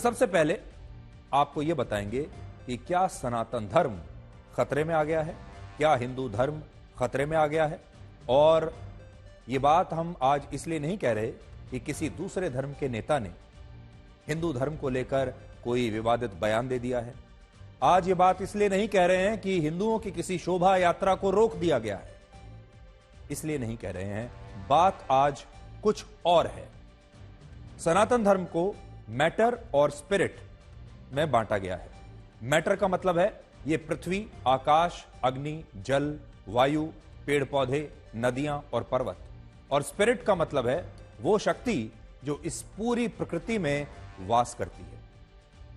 सबसे पहले आपको यह बताएंगे कि क्या सनातन धर्म खतरे में आ गया है, क्या हिंदू धर्म खतरे में आ गया है। और यह बात हम आज इसलिए नहीं कह रहे कि किसी दूसरे धर्म के नेता ने हिंदू धर्म को लेकर कोई विवादित बयान दे दिया है। आज ये बात इसलिए नहीं कह रहे हैं कि हिंदुओं की किसी शोभा यात्रा को रोक दिया गया है, इसलिए नहीं कह रहे हैं। बात आज कुछ और है। सनातन धर्म को मैटर और स्पिरिट में बांटा गया है। मैटर का मतलब है ये पृथ्वी, आकाश, अग्नि, जल, वायु, पेड़ पौधे, नदियां और पर्वत। और स्पिरिट का मतलब है वो शक्ति जो इस पूरी प्रकृति में वास करती है।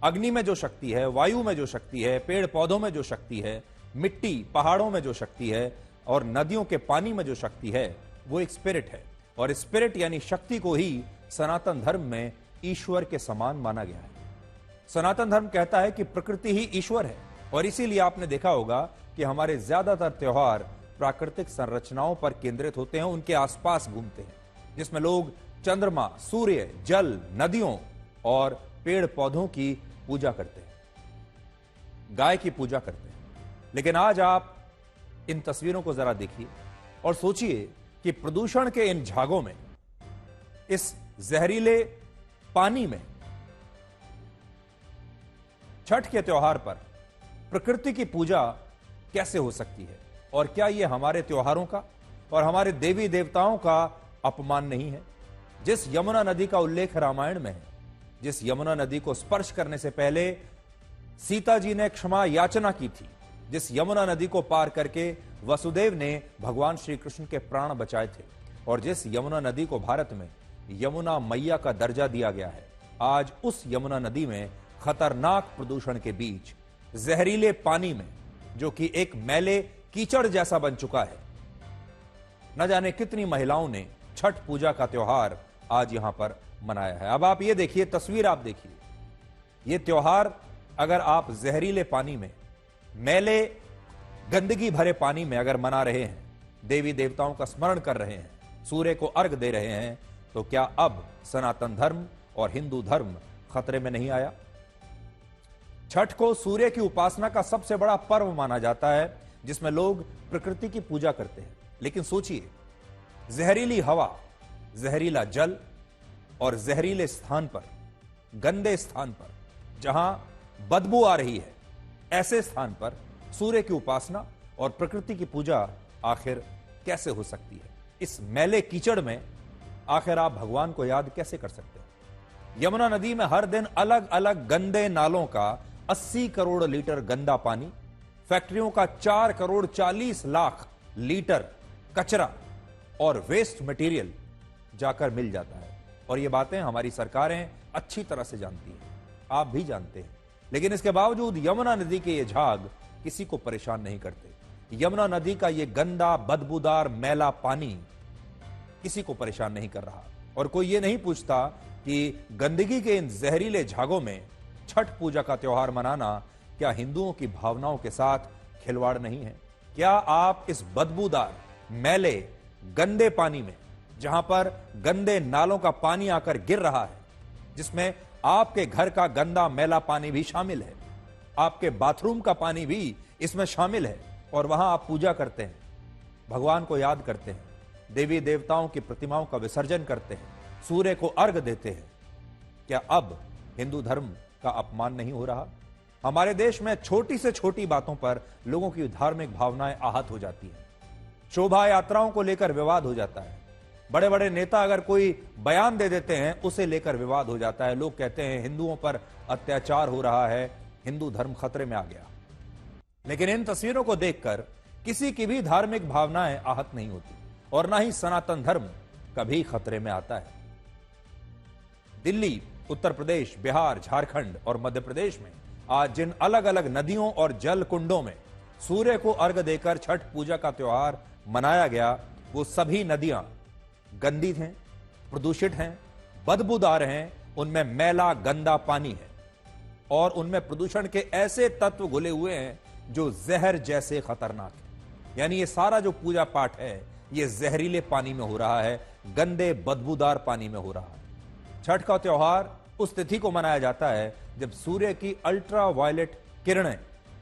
अग्नि में जो शक्ति है, वायु में जो शक्ति है, पेड़ पौधों में जो शक्ति है, मिट्टी पहाड़ों में जो शक्ति है और नदियों के पानी में जो शक्ति है, वो एक स्पिरिट है। और स्पिरिट यानी शक्ति को ही सनातन धर्म में ईश्वर के समान माना गया है। सनातन धर्म कहता है कि प्रकृति ही ईश्वर है और इसीलिए आपने देखा होगा कि हमारे ज्यादातर त्योहार प्राकृतिक संरचनाओं पर केंद्रित होते हैं, उनके आसपास घूमते हैं, जिसमें लोग चंद्रमा, सूर्य, जल, नदियों और पेड़ पौधों की पूजा करते हैं, गाय की पूजा करते हैं। लेकिन आज आप इन तस्वीरों को जरा देखिए और सोचिए कि प्रदूषण के इन झागों में, इस जहरीले पानी में, छठ के त्योहार पर प्रकृति की पूजा कैसे हो सकती है। और क्या यह हमारे त्योहारों का और हमारे देवी देवताओं का अपमान नहीं है। जिस यमुना नदी का उल्लेख रामायण में है, जिस यमुना नदी को स्पर्श करने से पहले सीता जी ने क्षमा याचना की थी, जिस यमुना नदी को पार करके वसुदेव ने भगवान श्री कृष्ण के प्राण बचाए थे, और जिस यमुना नदी को भारत में यमुना मैया का दर्जा दिया गया है, आज उस यमुना नदी में खतरनाक प्रदूषण के बीच, जहरीले पानी में, जो कि एक मैले कीचड़ जैसा बन चुका है, न जाने कितनी महिलाओं ने छठ पूजा का त्योहार आज यहां पर मनाया है। अब आप ये देखिए, तस्वीर आप देखिए, ये त्योहार अगर आप जहरीले पानी में, मैले गंदगी भरे पानी में अगर मना रहे हैं, देवी देवताओं का स्मरण कर रहे हैं, सूर्य को अर्घ दे रहे हैं, तो क्या अब सनातन धर्म और हिंदू धर्म खतरे में नहीं आया। छठ को सूर्य की उपासना का सबसे बड़ा पर्व माना जाता है, जिसमें लोग प्रकृति की पूजा करते हैं। लेकिन सोचिए, जहरीली हवा, जहरीला जल और जहरीले स्थान पर, गंदे स्थान पर, जहां बदबू आ रही है, ऐसे स्थान पर सूर्य की उपासना और प्रकृति की पूजा आखिर कैसे हो सकती है। इस मैले कीचड़ में आखिर आप भगवान को याद कैसे कर सकते हैं। यमुना नदी में हर दिन अलग अलग गंदे नालों का 80 करोड़ लीटर गंदा पानी, फैक्ट्रियों का 4 करोड़ 40 लाख लीटर कचरा और वेस्ट मटेरियल जाकर मिल जाता है। और ये बातें हमारी सरकारें अच्छी तरह से जानती हैं, आप भी जानते हैं। लेकिन इसके बावजूद यमुना नदी के ये झाग किसी को परेशान नहीं करते। यमुना नदी का ये गंदा, बदबूदार, मैला पानी किसी को परेशान नहीं कर रहा। और कोई ये नहीं पूछता कि गंदगी के इन जहरीले झागों में छठ पूजा का त्योहार मनाना क्या हिंदुओं की भावनाओं के साथ खिलवाड़ नहीं है। क्या आप इस बदबूदार, मैले, गंदे पानी में, जहां पर गंदे नालों का पानी आकर गिर रहा है, जिसमें आपके घर का गंदा मैला पानी भी शामिल है, आपके बाथरूम का पानी भी इसमें शामिल है, और वहां आप पूजा करते हैं, भगवान को याद करते हैं, देवी देवताओं की प्रतिमाओं का विसर्जन करते हैं, सूर्य को अर्घ देते हैं, क्या अब हिंदू धर्म का अपमान नहीं हो रहा। हमारे देश में छोटी से छोटी बातों पर लोगों की धार्मिक भावनाएं आहत हो जाती हैं। शोभा यात्राओं को लेकर विवाद हो जाता है। बड़े बड़े नेता अगर कोई बयान दे देते हैं, उसे लेकर विवाद हो जाता है। लोग कहते हैं हिंदुओं पर अत्याचार हो रहा है, हिंदू धर्म खतरे में आ गया। लेकिन इन तस्वीरों को देखकर किसी की भी धार्मिक भावनाएं आहत नहीं होती, और ना ही सनातन धर्म कभी खतरे में आता है। दिल्ली, उत्तर प्रदेश, बिहार, झारखंड और मध्य प्रदेश में आज जिन अलग अलग नदियों और जल कुंडों में सूर्य को अर्घ देकर छठ पूजा का त्योहार मनाया गया, वो सभी नदियां गंदी हैं, प्रदूषित हैं, बदबूदार हैं, उनमें मैला गंदा पानी है और उनमें प्रदूषण के ऐसे तत्व घुले हुए हैं जो जहर जैसे खतरनाक है। यानी ये सारा जो पूजा पाठ है, ये जहरीले पानी में हो रहा है, गंदे बदबूदार पानी में हो रहा है। छठ का त्योहार उस तिथि को मनाया जाता है जब सूर्य की अल्ट्रा वायलेट किरणें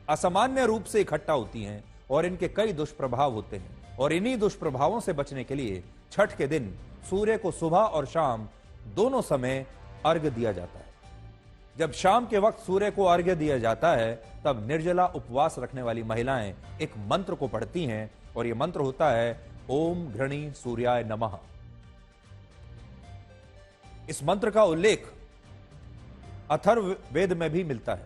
असामान्य रूप से इकट्ठा होती हैं और इनके कई दुष्प्रभाव होते हैं। और इन्हीं दुष्प्रभावों से बचने के लिए छठ के दिन सूर्य को सुबह और शाम दोनों समय अर्घ्य दिया जाता है। जब शाम के वक्त सूर्य को अर्घ्य दिया जाता है तब निर्जला उपवास रखने वाली महिलाएं एक मंत्र को पढ़ती हैं और यह मंत्र होता है ओम घृणी सूर्याय नमः। इस मंत्र का उल्लेख अथर्ववेद में भी मिलता है।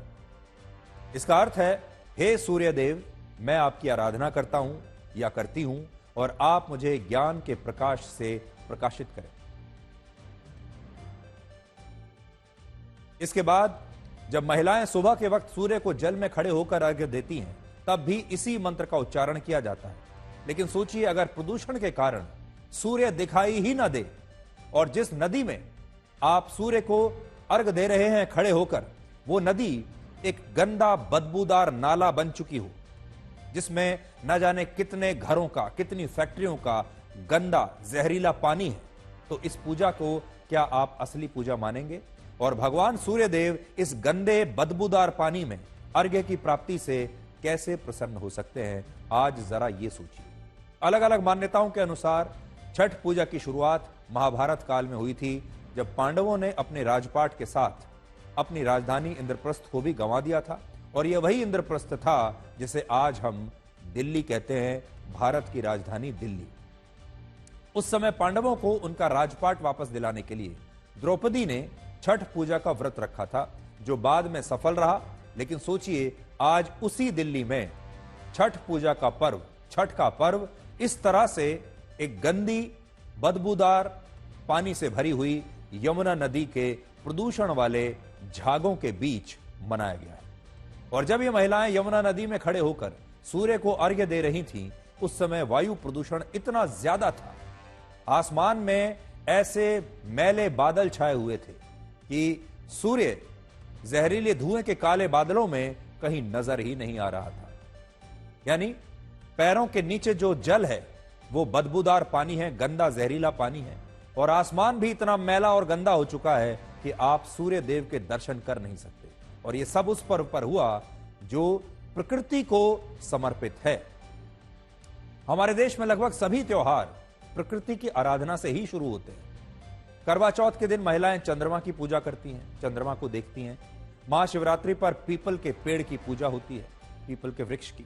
इसका अर्थ है, हे सूर्यदेव, मैं आपकी आराधना करता हूं या करती हूं और आप मुझे ज्ञान के प्रकाश से प्रकाशित करें। इसके बाद जब महिलाएं सुबह के वक्त सूर्य को जल में खड़े होकर अर्घ्य देती हैं तब भी इसी मंत्र का उच्चारण किया जाता है। लेकिन सोचिए, अगर प्रदूषण के कारण सूर्य दिखाई ही ना दे और जिस नदी में आप सूर्य को अर्घ्य दे रहे हैं खड़े होकर, वो नदी एक गंदा बदबूदार नाला बन चुकी हो, जिसमें न जाने कितने घरों का, कितनी फैक्ट्रियों का गंदा जहरीला पानी है, तो इस पूजा को क्या आप असली पूजा मानेंगे? और भगवान सूर्यदेव इस गंदे बदबूदार पानी में अर्घ्य की प्राप्ति से कैसे प्रसन्न हो सकते हैं? आज जरा ये सोचिए। अलग अलग मान्यताओं के अनुसार छठ पूजा की शुरुआत महाभारत काल में हुई थी, जब पांडवों ने अपने राजपाट के साथ अपनी राजधानी इंद्रप्रस्थ को भी गंवा दिया था। और यह वही इंद्रप्रस्थ था जिसे आज हम दिल्ली कहते हैं, भारत की राजधानी दिल्ली। उस समय पांडवों को उनका राजपाट वापस दिलाने के लिए द्रौपदी ने छठ पूजा का व्रत रखा था, जो बाद में सफल रहा। लेकिन सोचिए, आज उसी दिल्ली में छठ पूजा का पर्व, छठ का पर्व इस तरह से एक गंदी बदबूदार पानी से भरी हुई यमुना नदी के प्रदूषण वाले झागों के बीच मनाया गया है। और जब ये महिलाएं यमुना नदी में खड़े होकर सूर्य को अर्घ्य दे रही थीं, उस समय वायु प्रदूषण इतना ज्यादा था, आसमान में ऐसे मैले बादल छाए हुए थे कि सूर्य जहरीले धुएं के काले बादलों में कहीं नजर ही नहीं आ रहा था। यानी पैरों के नीचे जो जल है वो बदबूदार पानी है, गंदा जहरीला पानी है, और आसमान भी इतना मैला और गंदा हो चुका है कि आप सूर्य देव के दर्शन कर नहीं सकते। और ये सब उस पर्व पर हुआ जो प्रकृति को समर्पित है। हमारे देश में लगभग सभी त्योहार प्रकृति की आराधना से ही शुरू होते हैं। करवा चौथ के दिन महिलाएं चंद्रमा की पूजा करती हैं, चंद्रमा को देखती हैं। महाशिवरात्रि पर पीपल के पेड़ की पूजा होती है, पीपल के वृक्ष की।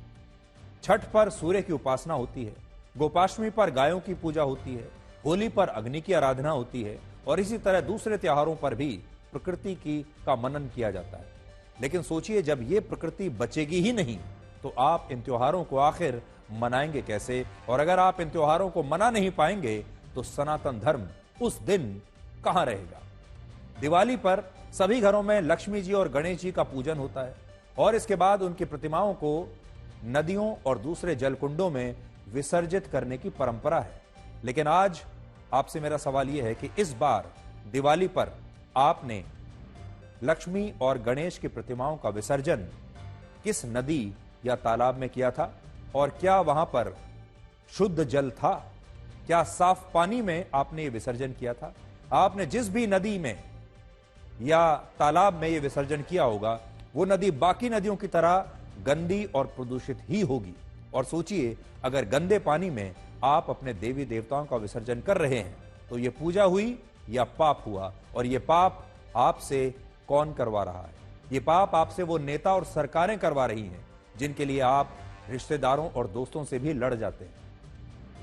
छठ पर सूर्य की उपासना होती है। गोपाष्टमी पर गायों की पूजा होती है। होली पर अग्नि की आराधना होती है। और इसी तरह दूसरे त्योहारों पर भी प्रकृति का मनन किया जाता है। लेकिन सोचिए, जब ये प्रकृति बचेगी ही नहीं तो आप इन त्योहारों को आखिर मनाएंगे कैसे? और अगर आप इन त्योहारों को मना नहीं पाएंगे तो सनातन धर्म उस दिन कहां रहेगा? दिवाली पर सभी घरों में लक्ष्मी जी और गणेश जी का पूजन होता है और इसके बाद उनकी प्रतिमाओं को नदियों और दूसरे जलकुंडों में विसर्जित करने की परंपरा है। लेकिन आज आपसे मेरा सवाल यह है कि इस बार दिवाली पर आपने लक्ष्मी और गणेश की प्रतिमाओं का विसर्जन किस नदी या तालाब में किया था? और क्या वहां पर शुद्ध जल था? क्या साफ पानी में आपने ये विसर्जन किया था? आपने जिस भी नदी में या तालाब में ये विसर्जन किया होगा, वो नदी बाकी नदियों की तरह गंदी और प्रदूषित ही होगी। और सोचिए, अगर गंदे पानी में आप अपने देवी देवताओं का विसर्जन कर रहे हैं तो ये पूजा हुई या पाप हुआ? और ये पाप आपसे कौन करवा रहा है? ये पाप आपसे वो नेता और सरकारें करवा रही हैं जिनके लिए आप रिश्तेदारों और दोस्तों से भी लड़ जाते हैं।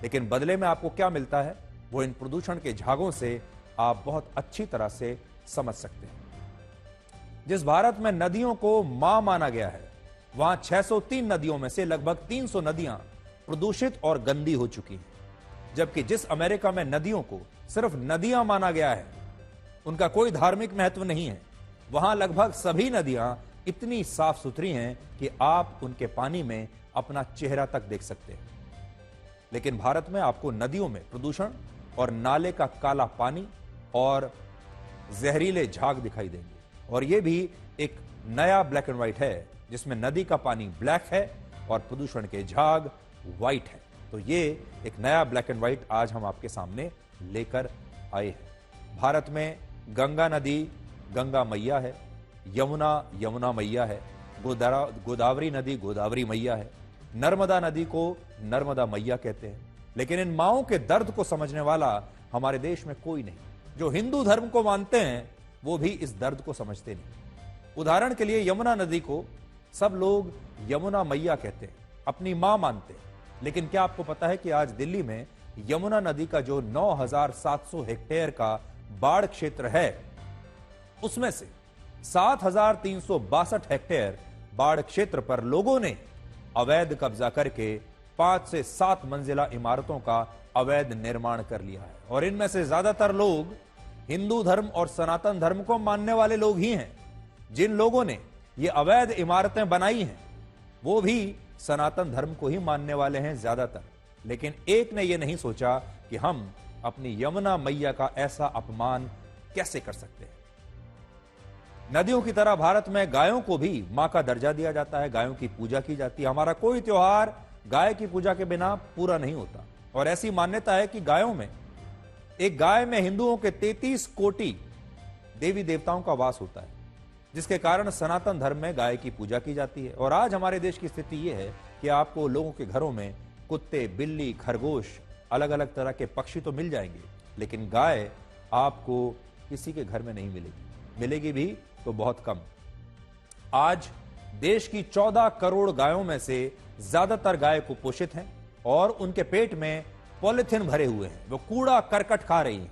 लेकिन बदले में आपको क्या मिलता है, वो इन प्रदूषण के झागों से आप बहुत अच्छी तरह से समझ सकते हैं। जिस भारत में नदियों को मां माना गया है, वहां 603 नदियों में से लगभग 300 नदियां प्रदूषित और गंदी हो चुकी हैं। जबकि जिस अमेरिका में नदियों को सिर्फ नदियां माना गया है, उनका कोई धार्मिक महत्व नहीं है, वहां लगभग सभी नदियां इतनी साफ सुथरी हैं कि आप उनके पानी में अपना चेहरा तक देख सकते हैं। लेकिन भारत में आपको नदियों में प्रदूषण और नाले का काला पानी और जहरीले झाग दिखाई देंगे। और यह भी एक नया ब्लैक एंड व्हाइट है, जिसमें नदी का पानी ब्लैक है और प्रदूषण के झाग व्हाइट है। तो ये एक नया ब्लैक एंड व्हाइट आज हम आपके सामने लेकर आए हैं। भारत में गंगा नदी, गंगा मैया है, यमुना यमुना मैया है, गोदावरी नदी गोदावरी मैया है, नर्मदा नदी को नर्मदा मैया कहते हैं। लेकिन इन माओं के दर्द को समझने वाला हमारे देश में कोई नहीं। जो हिंदू धर्म को मानते हैं वो भी इस दर्द को समझते नहीं। उदाहरण के लिए यमुना नदी को सब लोग यमुना मैया कहते हैं, अपनी मां मानते हैं। लेकिन क्या आपको पता है कि आज दिल्ली में यमुना नदी का जो 9,700 हेक्टेयर का बाढ़ क्षेत्र है, उसमें से 7,362 हेक्टेयर बाढ़ क्षेत्र पर लोगों ने अवैध कब्जा करके 5 से 7 मंजिला इमारतों का अवैध निर्माण कर लिया है। और इनमें से ज्यादातर लोग हिंदू धर्म और सनातन धर्म को मानने वाले लोग ही हैं। जिन लोगों ने ये अवैध इमारतें बनाई हैं वो भी सनातन धर्म को ही मानने वाले हैं ज्यादातर। लेकिन एक ने यह नहीं सोचा कि हम अपनी यमुना मैया का ऐसा अपमान कैसे कर सकते हैं। नदियों की तरह भारत में गायों को भी मां का दर्जा दिया जाता है, गायों की पूजा की जाती है। हमारा कोई त्योहार गाय की पूजा के बिना पूरा नहीं होता। और ऐसी मान्यता है कि गायों में, एक गाय में हिंदुओं के 33 कोटि देवी देवताओं का वास होता है, जिसके कारण सनातन धर्म में गाय की पूजा की जाती है। और आज हमारे देश की स्थिति यह है कि आपको लोगों के घरों में कुत्ते, बिल्ली, खरगोश, अलग अलग तरह के पक्षी तो मिल जाएंगे, लेकिन गाय आपको किसी के घर में नहीं मिलेगी। मिलेगी भी तो बहुत कम। आज देश की 14 करोड़ गायों में से ज्यादातर गाय कुपोषित हैं और उनके पेट में पॉलिथीन भरे हुए हैं, वो कूड़ा करकट खा रही हैं।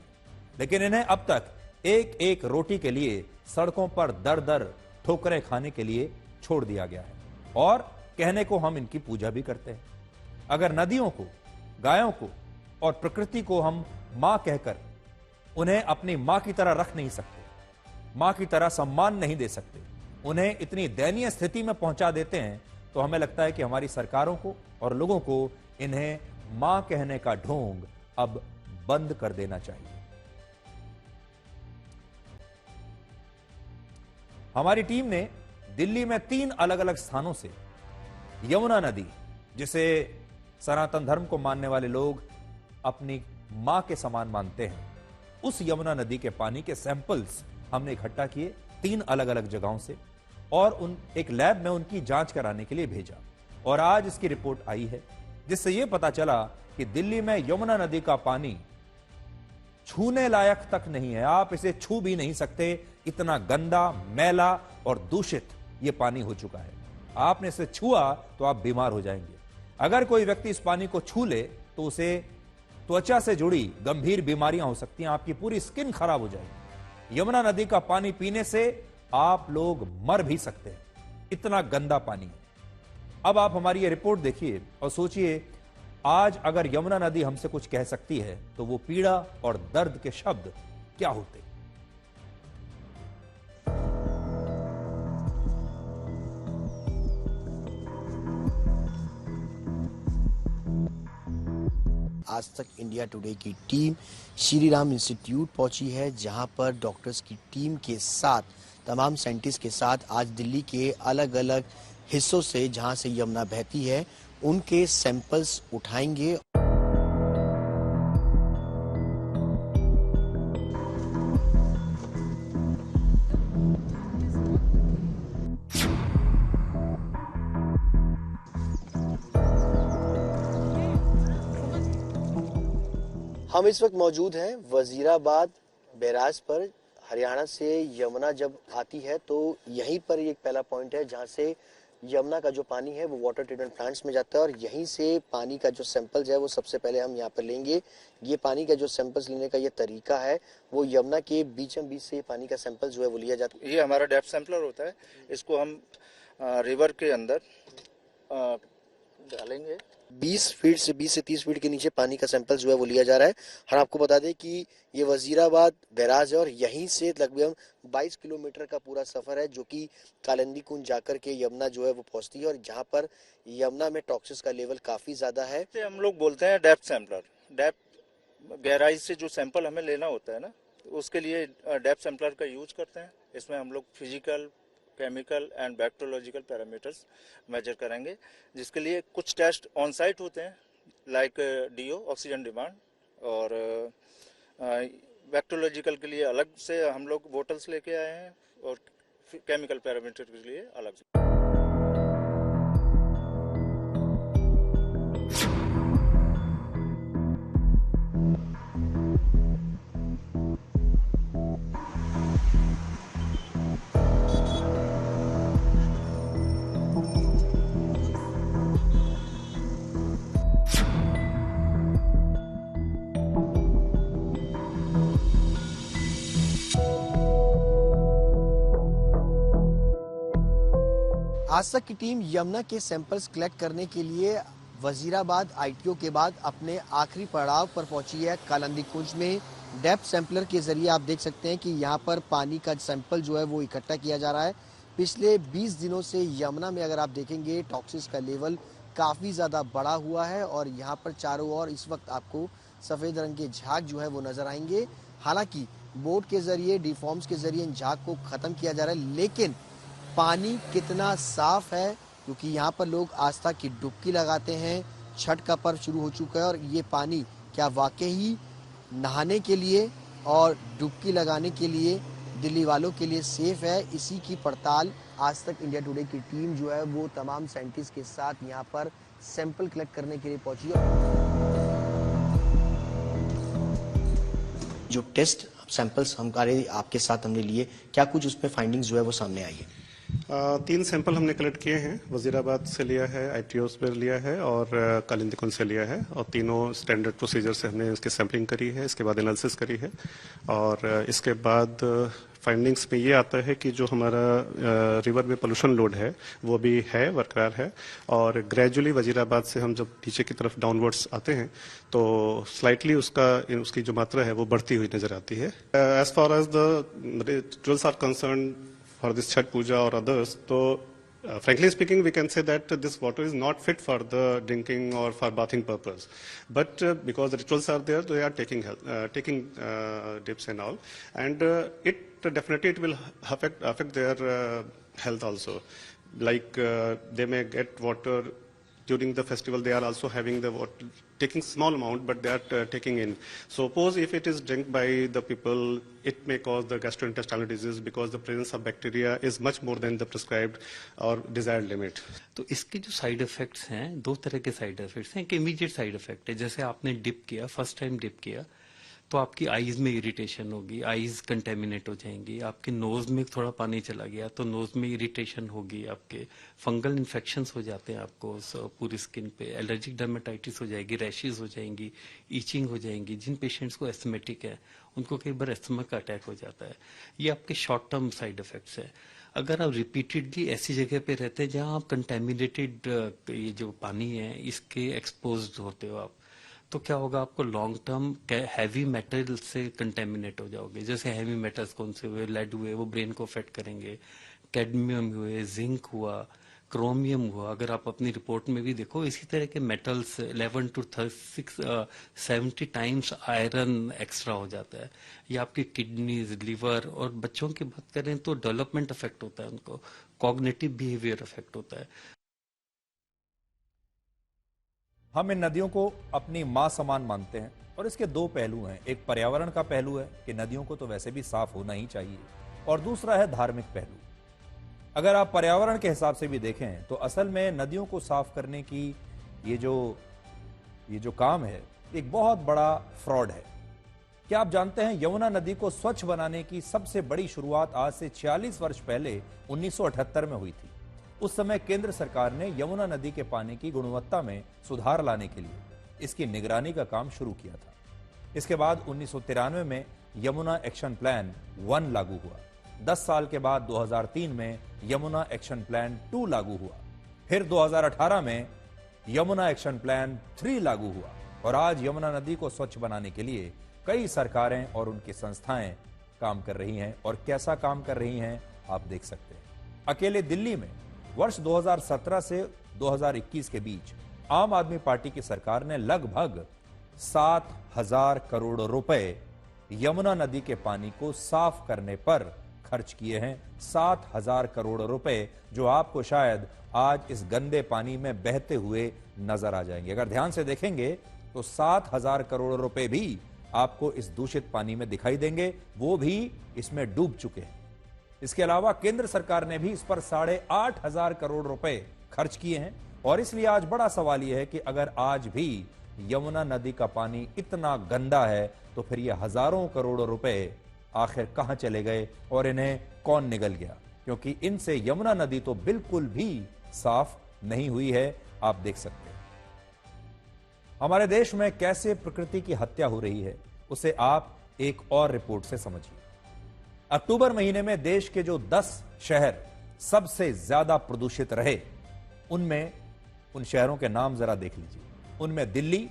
लेकिन इन्हें अब तक एक एक रोटी के लिए सड़कों पर दर दर ठोकरें खाने के लिए छोड़ दिया गया है। और कहने को हम इनकी पूजा भी करते हैं। अगर नदियों को, गायों को और प्रकृति को हम मां कहकर उन्हें अपनी मां की तरह रख नहीं सकते, मां की तरह सम्मान नहीं दे सकते, उन्हें इतनी दयनीय स्थिति में पहुंचा देते हैं, तो हमें लगता है कि हमारी सरकारों को और लोगों को इन्हें मां कहने का ढोंग अब बंद कर देना चाहिए। हमारी टीम ने दिल्ली में 3 अलग अलग स्थानों से यमुना नदी, जिसे सनातन धर्म को मानने वाले लोग अपनी मां के समान मानते हैं, उस यमुना नदी के पानी के सैंपल्स हमने इकट्ठा किए 3 अलग अलग जगहों से और उन एक लैब में उनकी जांच कराने के लिए भेजा। और आज इसकी रिपोर्ट आई है, जिससे यह पता चला कि दिल्ली में यमुना नदी का पानी छूने लायक तक नहीं है। आप इसे छू भी नहीं सकते, इतना गंदा, मैला और दूषित यह पानी हो चुका है। आपने इसे छुआ तो आप बीमार हो जाएंगे। अगर कोई व्यक्ति इस पानी को छू ले तो उसे त्वचा से जुड़ी गंभीर बीमारियां हो सकती हैं, आपकी पूरी स्किन खराब हो जाएगी। यमुना नदी का पानी पीने से आप लोग मर भी सकते हैं, इतना गंदा पानी है। अब आप हमारी ये रिपोर्ट देखिए और सोचिए, आज अगर यमुना नदी हमसे कुछ कह सकती है तो वो पीड़ा और दर्द के शब्द क्या होते। आज तक इंडिया टुडे की टीम श्री राम इंस्टीट्यूट पहुंची है, जहां पर डॉक्टर्स की टीम के साथ, तमाम साइंटिस्ट के साथ आज दिल्ली के अलग अलग हिस्सों से, जहां से यमुना बहती है, उनके सैंपल्स उठाएंगे। हम इस वक्त मौजूद हैं वजीराबाद बैराज पर। हरियाणा से यमुना जब आती है तो यहीं पर एक पहला पॉइंट है जहां से यमुना का जो पानी है वो वाटर ट्रीटमेंट प्लांट्स में जाता है और यहीं से पानी का जो सैंपल्स है वो सबसे पहले हम यहाँ पर लेंगे। ये पानी का जो सैंपल्स लेने का ये तरीका है, वो यमुना के बीचों बीच से पानी का सैंपल जो है वो लिया जाता है। ये हमारा डेप्थ सैंपलर होता है, इसको हम रिवर के अंदर डालेंगे। 20 फीट से 20 से 30 फीट के नीचे पानी का सैंपल जो है वो लिया जा रहा है। हम आपको बता दें कि ये वजीराबाद बैराज है और यहीं से लगभग 22 किलोमीटर का पूरा सफर है, जो कि कालिंदी कुंज जाकर के यमुना जो है वो पहुंचती है और जहां पर यमुना में टॉक्सिस का लेवल काफी ज्यादा है। हम लोग बोलते हैं डेप्थ सैंपलर। डेप्थ गहराई से जो सैंपल हमें लेना होता है ना, उसके लिए डेप्थ सैंपलर का यूज करते हैं। इसमें हम लोग physical, chemical and bacteriological parameters measure करेंगे, जिसके लिए कुछ टेस्ट ऑन साइट होते हैं, लाइक डीओ ऑक्सीजन डिमांड, और बैक्टीरियोलॉजिकल के लिए अलग से हम लोग बोटल्स लेके आए हैं और केमिकल पैरामीटर के लिए अलग से। आज तक की टीम यमुना के सैंपल्स कलेक्ट करने के लिए वजीराबाद आईटीओ के बाद अपने आखिरी पड़ाव पर पहुंची है कालिंदी कुंज में। डेप्थ सैंपलर के जरिए आप देख सकते हैं कि यहां पर पानी का सैंपल जो है वो इकट्ठा किया जा रहा है। पिछले 20 दिनों से यमुना में अगर आप देखेंगे टॉक्सिस का लेवल काफ़ी ज़्यादा बढ़ा हुआ है और यहाँ पर चारों ओर इस वक्त आपको सफ़ेद रंग के झाग जो है वो नज़र आएंगे। हालांकि बोट के जरिए डिफॉर्म्स के जरिए इन झाग को ख़त्म किया जा रहा है, लेकिन पानी कितना साफ है, क्योंकि यहाँ पर लोग आस्था की डुबकी लगाते हैं। छठ का पर्व शुरू हो चुका है और ये पानी क्या वाकई ही नहाने के लिए और डुबकी लगाने के लिए दिल्ली वालों के लिए सेफ है? इसी की पड़ताल आज तक इंडिया टुडे की टीम जो है वो तमाम साइंटिस्ट के साथ यहाँ पर सैंपल कलेक्ट करने के लिए पहुंची है। जो टेस्ट सैंपल्स हमारे आपके साथ हमने लिए, क्या कुछ उसमें फाइंडिंग्स जो है वो सामने आई है? 3 सैंपल हमने कलेक्ट किए हैं। वजीराबाद से लिया है, आईटीओ से लिया है और कालिंदी कुंज से लिया है और तीनों स्टैंडर्ड प्रोसीजर से हमने इसकी सैंपलिंग करी है। इसके बाद एनालिसिस करी है और इसके बाद फाइंडिंग्स में ये आता है कि जो हमारा रिवर में पोल्यूशन लोड है वो भी है, बरकरार है और ग्रेजुअली वजीराबाद से हम जब नीचे की तरफ डाउनवर्ड्स आते हैं तो स्लाइटली उसकी जो मात्रा है वो बढ़ती हुई नजर आती है। As far as the rituals are concern for this Chhat Puja or others, so frankly speaking, we can say that this water is not fit for the drinking or for bathing purpose. But because the rituals are there, they are taking dips and all, and it definitely it will affect their health also. Like they may get water during the festival. They are also having the water, taking small amount, but they are taking in. Suppose if it is drunk by the people, it may cause the gastrointestinal disease because the presence of bacteria is much more than the prescribed or desired limit. तो इसके जो side effects हैं, 2 तरह के side effects हैं। एक immediate side effect है, जैसे आपने डिप किया, फर्स्ट टाइम डिप किया तो आपकी आईज में इरिटेशन होगी, आईज कंटेमिनेट हो जाएंगी। आपके नोज में थोड़ा पानी चला गया तो नोज में इरिटेशन होगी, आपके फंगल इन्फेक्शंस हो जाते हैं आपको पूरी स्किन पे, एलर्जिक डर्मेटाइटिस हो जाएगी, रैशेज हो जाएंगी, ईचिंग हो जाएंगी। जिन पेशेंट्स को एस्थमेटिक है उनको कई बार एस्थमा का अटैक हो जाता है। ये आपके शॉर्ट टर्म साइड इफेक्ट्स है। अगर आप रिपीटेडली ऐसी जगह पे रहते हैं जहां आप कंटेमिनेटेड ये जो पानी है इसके एक्सपोज होते हो आप, तो क्या होगा, आपको लॉन्ग टर्म हैवी मेटल से कंटेमिनेट हो जाओगे। जैसे हैवी मेटल्स कौन से हुए, लेड हुए, वो ब्रेन को अफेक्ट करेंगे, कैडमियम हुए, जिंक हुआ, क्रोमियम हुआ। अगर आप अपनी रिपोर्ट में भी देखो, इसी तरह के metals 11 to 70 times iron extra हो जाता है। ये आपकी किडनीज, लिवर, और बच्चों की बात करें तो डेवलपमेंट अफेक्ट होता है, उनको कॉग्निटिव बिहेवियर अफेक्ट होता है। हम इन नदियों को अपनी मां समान मानते हैं और इसके 2 पहलू हैं। एक पर्यावरण का पहलू है कि नदियों को तो वैसे भी साफ होना ही चाहिए, और दूसरा है धार्मिक पहलू। अगर आप पर्यावरण के हिसाब से भी देखें तो असल में नदियों को साफ करने की ये जो काम है एक बहुत बड़ा फ्रॉड है। क्या आप जानते हैं यमुना नदी को स्वच्छ बनाने की सबसे बड़ी शुरुआत आज से 46 वर्ष पहले 1978 में हुई थी। उस समय केंद्र सरकार ने यमुना नदी के पानी की गुणवत्ता में सुधार लाने के लिए इसकी निगरानी का काम शुरू किया था। इसके बाद 1993 में यमुना एक्शन प्लान 1 लागू हुआ। 10 साल के बाद 2003 में यमुना एक्शन प्लान 2 लागू हुआ। फिर 2018 में यमुना एक्शन प्लान 3 लागू हुआ और आज यमुना नदी को स्वच्छ बनाने के लिए कई सरकारें और उनकी संस्थाएं काम कर रही हैं। और कैसा काम कर रही हैं आप देख सकते हैं। अकेले दिल्ली में वर्ष 2017 से 2021 के बीच आम आदमी पार्टी की सरकार ने लगभग 7,000 करोड़ रुपए यमुना नदी के पानी को साफ करने पर खर्च किए हैं। 7,000 करोड़ रुपए जो आपको शायद आज इस गंदे पानी में बहते हुए नजर आ जाएंगे। अगर ध्यान से देखेंगे तो 7,000 करोड़ रुपए भी आपको इस दूषित पानी में दिखाई देंगे, वो भी इसमें डूब चुके हैं। इसके अलावा केंद्र सरकार ने भी इस पर 8,500 करोड़ रुपए खर्च किए हैं और इसलिए आज बड़ा सवाल यह है कि अगर आज भी यमुना नदी का पानी इतना गंदा है तो फिर ये हजारों करोड़ रुपए आखिर कहां चले गए और इन्हें कौन निगल गया, क्योंकि इनसे यमुना नदी तो बिल्कुल भी साफ नहीं हुई है। आप देख सकते हैं हमारे देश में कैसे प्रकृति की हत्या हो रही है, उसे आप एक और रिपोर्ट से समझिए। अक्टूबर महीने में देश के जो 10 शहर सबसे ज्यादा प्रदूषित रहे, उनमें उन शहरों के नाम जरा देख लीजिए। उनमें दिल्ली,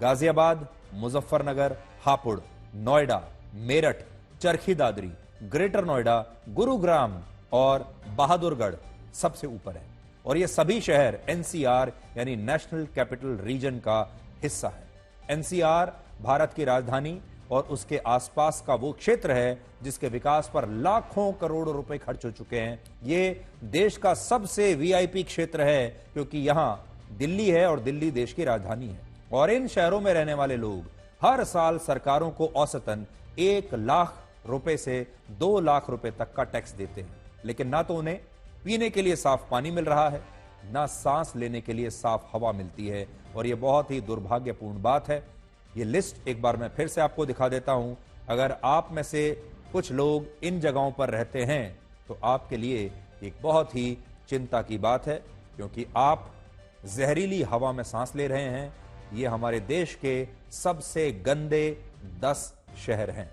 गाजियाबाद, मुजफ्फरनगर, हापुड़, नोएडा, मेरठ, चरखी दादरी, ग्रेटर नोएडा, गुरुग्राम और बहादुरगढ़ सबसे ऊपर है और ये सभी शहर एनसीआर यानी नेशनल कैपिटल रीजन का हिस्सा है। एनसीआर भारत की राजधानी और उसके आसपास का वो क्षेत्र है जिसके विकास पर लाखों करोड़ रुपए खर्च हो चुके हैं। ये देश का सबसे वीआईपी क्षेत्र है क्योंकि यहां दिल्ली है और दिल्ली देश की राजधानी है और इन शहरों में रहने वाले लोग हर साल सरकारों को औसतन 1 लाख रुपए से 2 लाख रुपए तक का टैक्स देते हैं, लेकिन ना तो उन्हें पीने के लिए साफ पानी मिल रहा है, ना सांस लेने के लिए साफ हवा मिलती है और यह बहुत ही दुर्भाग्यपूर्ण बात है। ये लिस्ट एक बार मैं फिर से आपको दिखा देता हूं। अगर आप में से कुछ लोग इन जगहों पर रहते हैं तो आपके लिए एक बहुत ही चिंता की बात है, क्योंकि आप जहरीली हवा में सांस ले रहे हैं। ये हमारे देश के सबसे गंदे 10 शहर हैं।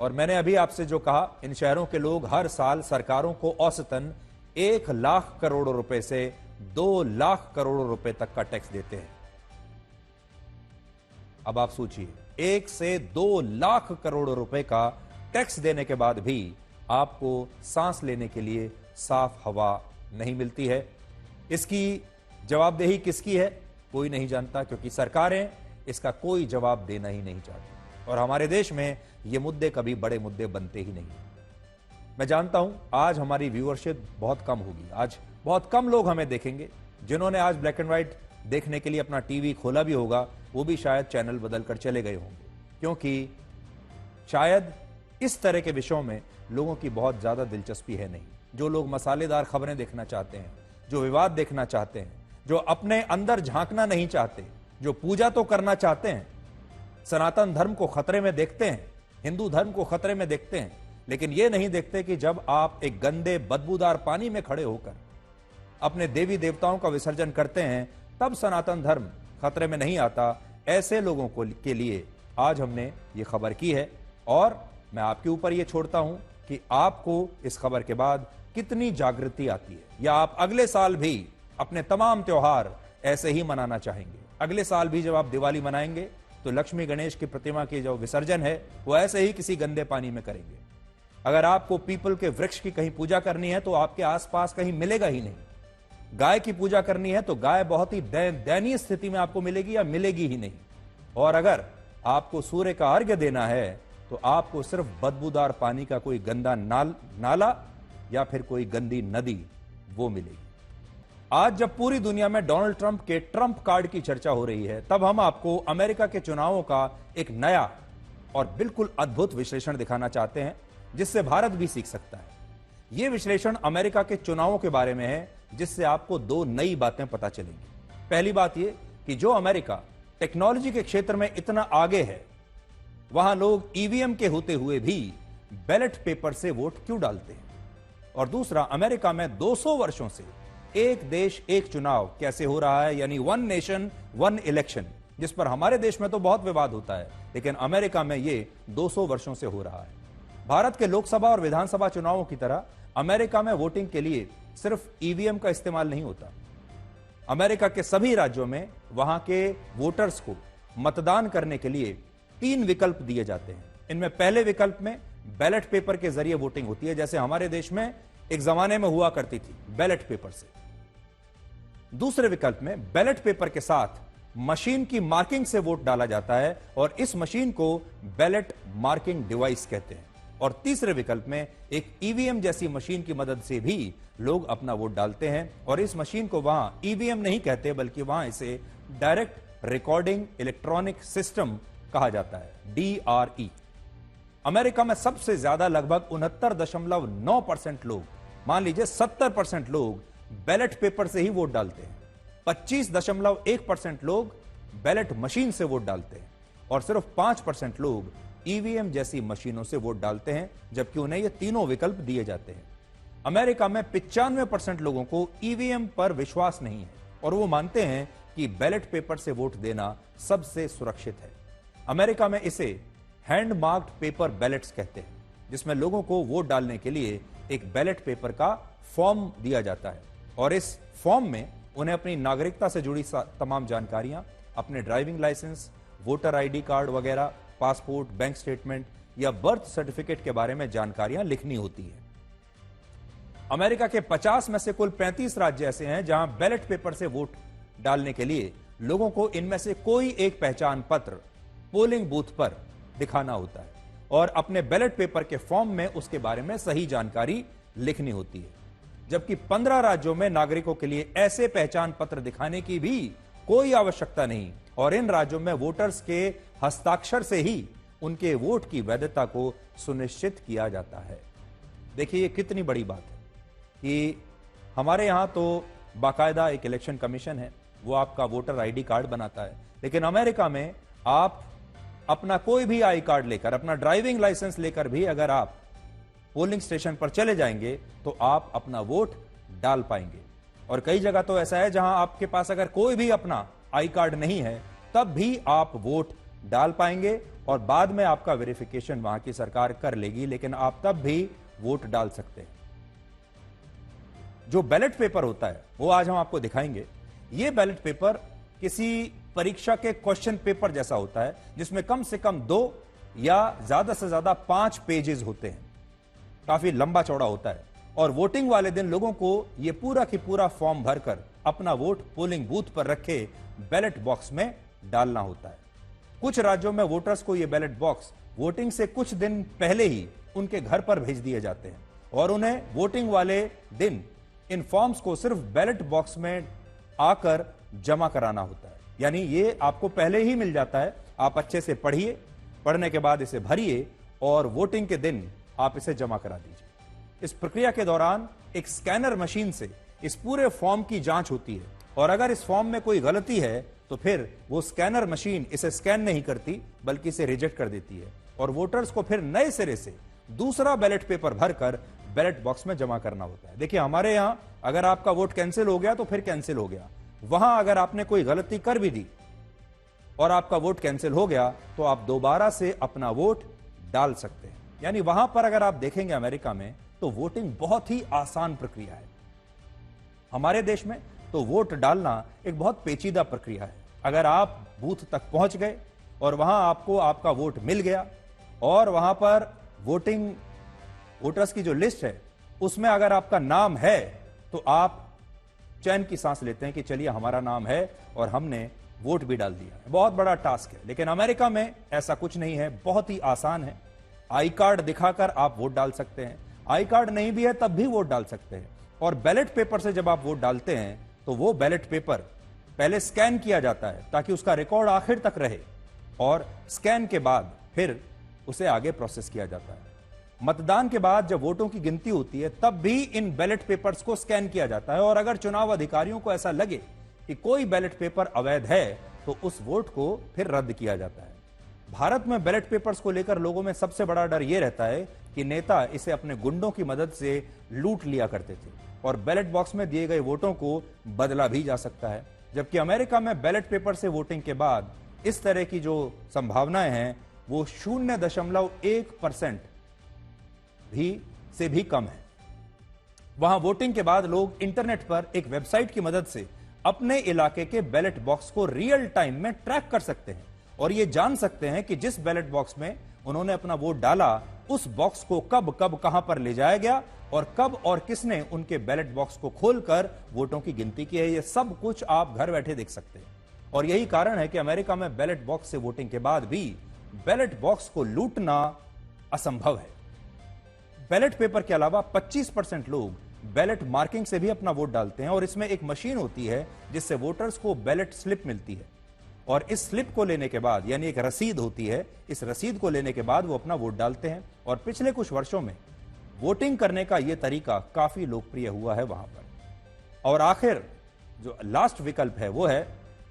और मैंने अभी आपसे जो कहा, इन शहरों के लोग हर साल सरकारों को औसतन 1 लाख करोड़ रुपए से 2 लाख करोड़ रुपए तक का टैक्स देते हैं। अब आप सोचिए, 1 से 2 लाख करोड़ रुपए का टैक्स देने के बाद भी आपको सांस लेने के लिए साफ हवा नहीं मिलती है। इसकी जवाबदेही किसकी है? कोई नहीं जानता, क्योंकि सरकारें इसका कोई जवाब देना ही नहीं चाहती और हमारे देश में ये मुद्दे कभी बड़े मुद्दे बनते ही नहीं। मैं जानता हूं आज हमारी व्यूअरशिप बहुत कम होगी, आज बहुत कम लोग हमें देखेंगे। जिन्होंने आज ब्लैक एंड व्हाइट देखने के लिए अपना टीवी खोला भी होगा, वो भी शायद चैनल बदलकर चले गए होंगे, क्योंकि शायद इस तरह के विषयों में लोगों की बहुत ज्यादा दिलचस्पी है नहीं। जो लोग मसालेदार खबरें देखना चाहते हैं, जो विवाद देखना चाहते हैं, जो अपने अंदर झांकना नहीं चाहते, जो पूजा तो करना चाहते हैं, सनातन धर्म को खतरे में देखते हैं, हिंदू धर्म को खतरे में देखते हैं, लेकिन यह नहीं देखते कि जब आप एक गंदे बदबूदार पानी में खड़े होकर अपने देवी देवताओं का विसर्जन करते हैं, तब सनातन धर्म खतरे में नहीं आता। ऐसे लोगों को के लिए आज हमने ये खबर की है और मैं आपके ऊपर ये छोड़ता हूं कि आपको इस खबर के बाद कितनी जागृति आती है, या आप अगले साल भी अपने तमाम त्योहार ऐसे ही मनाना चाहेंगे। अगले साल भी जब आप दिवाली मनाएंगे तो लक्ष्मी गणेश की प्रतिमा की जो विसर्जन है वो ऐसे ही किसी गंदे पानी में करेंगे। अगर आपको पीपल के वृक्ष की कहीं पूजा करनी है तो आपके आसपास कहीं मिलेगा ही नहीं। गाय की पूजा करनी है तो गाय बहुत ही दयनीय स्थिति में आपको मिलेगी या मिलेगी ही नहीं। और अगर आपको सूर्य का अर्घ्य देना है तो आपको सिर्फ बदबूदार पानी का कोई गंदा नाला या फिर कोई गंदी नदी वो मिलेगी। आज जब पूरी दुनिया में डोनाल्ड ट्रंप के ट्रंप कार्ड की चर्चा हो रही है, तब हम आपको अमेरिका के चुनावों का एक नया और बिल्कुल अद्भुत विश्लेषण दिखाना चाहते हैं, जिससे भारत भी सीख सकता है। यह विश्लेषण अमेरिका के चुनावों के बारे में है, जिससे आपको 2 नई बातें पता चलेंगी। पहली बात यह कि जो अमेरिका टेक्नोलॉजी के क्षेत्र में इतना आगे है, वहां लोग ईवीएम के होते हुए भी बैलेट पेपर से वोट क्यों डालते हैं। और दूसरा, अमेरिका में 200 वर्षों से एक देश एक चुनाव कैसे हो रहा है, यानी 1 नेशन 1 इलेक्शन, जिस पर हमारे देश में तो बहुत विवाद होता है, लेकिन अमेरिका में यह 200 वर्षों से हो रहा है। भारत के लोकसभा और विधानसभा चुनावों की तरह अमेरिका में वोटिंग के लिए सिर्फ ईवीएम का इस्तेमाल नहीं होता। अमेरिका के सभी राज्यों में वहां के वोटर्स को मतदान करने के लिए 3 विकल्प दिए जाते हैं। इनमें पहले विकल्प में बैलेट पेपर के जरिए वोटिंग होती है, जैसे हमारे देश में एक जमाने में हुआ करती थी बैलेट पेपर से। दूसरे विकल्प में बैलेट पेपर के साथ मशीन की मार्किंग से वोट डाला जाता है और इस मशीन को बैलेट मार्किंग डिवाइस कहते हैं। और तीसरे विकल्प में एक ईवीएम जैसी मशीन की मदद से भी लोग अपना वोट डालते हैं। और इस मशीन को वहां ईवीएम नहीं कहते, बल्कि वहां इसे डायरेक्ट रिकॉर्डिंग इलेक्ट्रॉनिक सिस्टम कहा जाता है, DRE। अमेरिका में सबसे ज्यादा लगभग 69.9% लोग, मान लीजिए 70% लोग बैलेट पेपर से ही वोट डालते हैं। 25.1% लोग बैलेट मशीन से वोट डालते हैं और सिर्फ 5% लोग ईवीएम जैसी मशीनों से वोट डालते हैं, जबकि उन्हें ये तीनों विकल्प दिए जाते हैं। अमेरिका में 95% लोगों को ईवीएम पर विश्वास नहीं है और वो मानते हैं कि बैलेट पेपर से वोट देना सबसे सुरक्षित है। अमेरिका में इसे हैंड मार्क्ड पेपर बैलेट्स कहते हैं, जिसमें लोगों को वोट डालने के लिए एक बैलेट पेपर का फॉर्म दिया जाता है और इस फॉर्म में उन्हें अपनी नागरिकता से जुड़ी तमाम जानकारियां, अपने driving licence, voter ID card वगैरह, पासपोर्ट, बैंक स्टेटमेंट या बर्थ सर्टिफिकेट के बारे में जानकारियां लिखनी होती है। अमेरिका के 50 में से कुल 35 राज्य ऐसे हैं जहां बैलेट पेपर से वोट डालने के लिए लोगों को इनमें से कोई एक पहचान पत्र पोलिंग बूथ पर दिखाना होता है और अपने बैलेट पेपर के फॉर्म में उसके बारे में सही जानकारी लिखनी होती है। जबकि 15 राज्यों में नागरिकों के लिए ऐसे पहचान पत्र दिखाने की भी कोई आवश्यकता नहीं और इन राज्यों में वोटर्स के हस्ताक्षर से ही उनके वोट की वैधता को सुनिश्चित किया जाता है। देखिए, ये कितनी बड़ी बात है कि हमारे यहां तो बाकायदा एक इलेक्शन कमीशन है, वो आपका वोटर आईडी कार्ड बनाता है, लेकिन अमेरिका में आप अपना कोई भी आई कार्ड लेकर, अपना ड्राइविंग लाइसेंस लेकर भी अगर आप पोलिंग स्टेशन पर चले जाएंगे तो आप अपना वोट डाल पाएंगे। और कई जगह तो ऐसा है जहां आपके पास अगर कोई भी अपना आई कार्ड नहीं है तब भी आप वोट डाल पाएंगे और बाद में आपका वेरिफिकेशन वहां की सरकार कर लेगी, लेकिन आप तब भी वोट डाल सकते हैं। जो बैलेट पेपर होता है वो आज हम आपको दिखाएंगे। ये बैलेट पेपर किसी परीक्षा के क्वेश्चन पेपर जैसा होता है, जिसमें कम से कम 2 या ज्यादा से ज्यादा 5 पेजेस होते हैं। काफी लंबा चौड़ा होता है और वोटिंग वाले दिन लोगों को यह पूरा की पूरा फॉर्म भरकर अपना वोट पोलिंग बूथ पर रखे बैलेट बॉक्स में डालना होता है। कुछ राज्यों में वोटर्स को यह बैलेट बॉक्स वोटिंग से कुछ दिन पहले ही उनके घर पर भेज दिए जाते हैं और उन्हें वोटिंग वाले दिन इन फॉर्म्स को सिर्फ बैलेट बॉक्स में आकर जमा कराना होता है। यानी ये आपको पहले ही मिल जाता है, आप अच्छे से पढ़िए, पढ़ने के बाद इसे भरिए और वोटिंग के दिन आप इसे जमा करा दीजिए। इस प्रक्रिया के दौरान एक स्कैनर मशीन से इस पूरे फॉर्म की जांच होती है और अगर इस फॉर्म में कोई गलती है तो फिर वो स्कैनर मशीन इसे स्कैन नहीं करती बल्कि इसे रिजेक्ट कर देती है और वोटर्स को फिर नए सिरे से दूसरा बैलेट पेपर भरकर बैलेट बॉक्स में जमा करना होता है। देखिए, हमारे यहां अगर आपका वोट कैंसिल हो गया तो फिर कैंसिल हो गया, वहां अगर आपने कोई गलती कर भी दी और आपका वोट कैंसिल हो गया तो आप दोबारा से अपना वोट डाल सकते हैं। यानी वहां पर अगर आप देखेंगे अमेरिका में तो वोटिंग बहुत ही आसान प्रक्रिया है। हमारे देश में तो वोट डालना एक बहुत पेचीदा प्रक्रिया है। अगर आप बूथ तक पहुंच गए और वहां आपको आपका वोट मिल गया और वहां पर वोटर्स की जो लिस्ट है उसमें अगर आपका नाम है तो आप चैन की सांस लेते हैं कि चलिए हमारा नाम है और हमने वोट भी डाल दिया है। बहुत बड़ा टास्क है, लेकिन अमेरिका में ऐसा कुछ नहीं है, बहुत ही आसान है। आई कार्ड दिखाकर आप वोट डाल सकते हैं, आई कार्ड नहीं भी है तब भी वोट डाल सकते हैं और बैलेट पेपर से जब आप वोट डालते हैं तो वो बैलेट पेपर पहले स्कैन किया जाता है ताकि उसका रिकॉर्ड आखिर तक रहे और स्कैन के बाद फिर उसे आगे प्रोसेस किया जाता है। मतदान के बाद जब वोटों की गिनती होती है तब भी इन बैलेट पेपर्स को स्कैन किया जाता है और अगर चुनाव अधिकारियों को ऐसा लगे कि कोई बैलेट पेपर अवैध है तो उस वोट को फिर रद्द किया जाता है। भारत में बैलेट पेपर्स को लेकर लोगों में सबसे बड़ा डर यह रहता है कि नेता इसे अपने गुंडों की मदद से लूट लिया करते थे और बैलेट बॉक्स में दिए गए वोटों को बदला भी जा सकता है। जबकि अमेरिका में बैलेट पेपर से वोटिंग के बाद इस तरह की जो संभावनाएं हैं वो 0.1% से भी कम है। वहां वोटिंग के बाद लोग इंटरनेट पर एक वेबसाइट की मदद से अपने इलाके के बैलेट बॉक्स को रियल टाइम में ट्रैक कर सकते हैं और यह जान सकते हैं कि जिस बैलेट बॉक्स में उन्होंने अपना वोट डाला उस बॉक्स को कब कब कहां पर ले जाया गया और कब और किसने उनके बैलेट बॉक्स को खोलकर वोटों की गिनती की है। यह सब कुछ आप घर बैठे देख सकते हैं और यही कारण है कि अमेरिका में बैलेट बॉक्स से वोटिंग के बाद भी बैलेट बॉक्स को लूटना असंभव है। बैलेट पेपर के अलावा 25% लोग बैलेट मार्किंग से भी अपना वोट डालते हैं और इसमें एक मशीन होती है जिससे वोटर्स को बैलेट स्लिप मिलती है और इस स्लिप को लेने के बाद, यानी एक रसीद होती है, इस रसीद को लेने के बाद वो अपना वोट डालते हैं। और पिछले कुछ वर्षों में वोटिंग करने का यह तरीका काफी लोकप्रिय हुआ है वहां पर। और आखिर जो लास्ट विकल्प है वो है,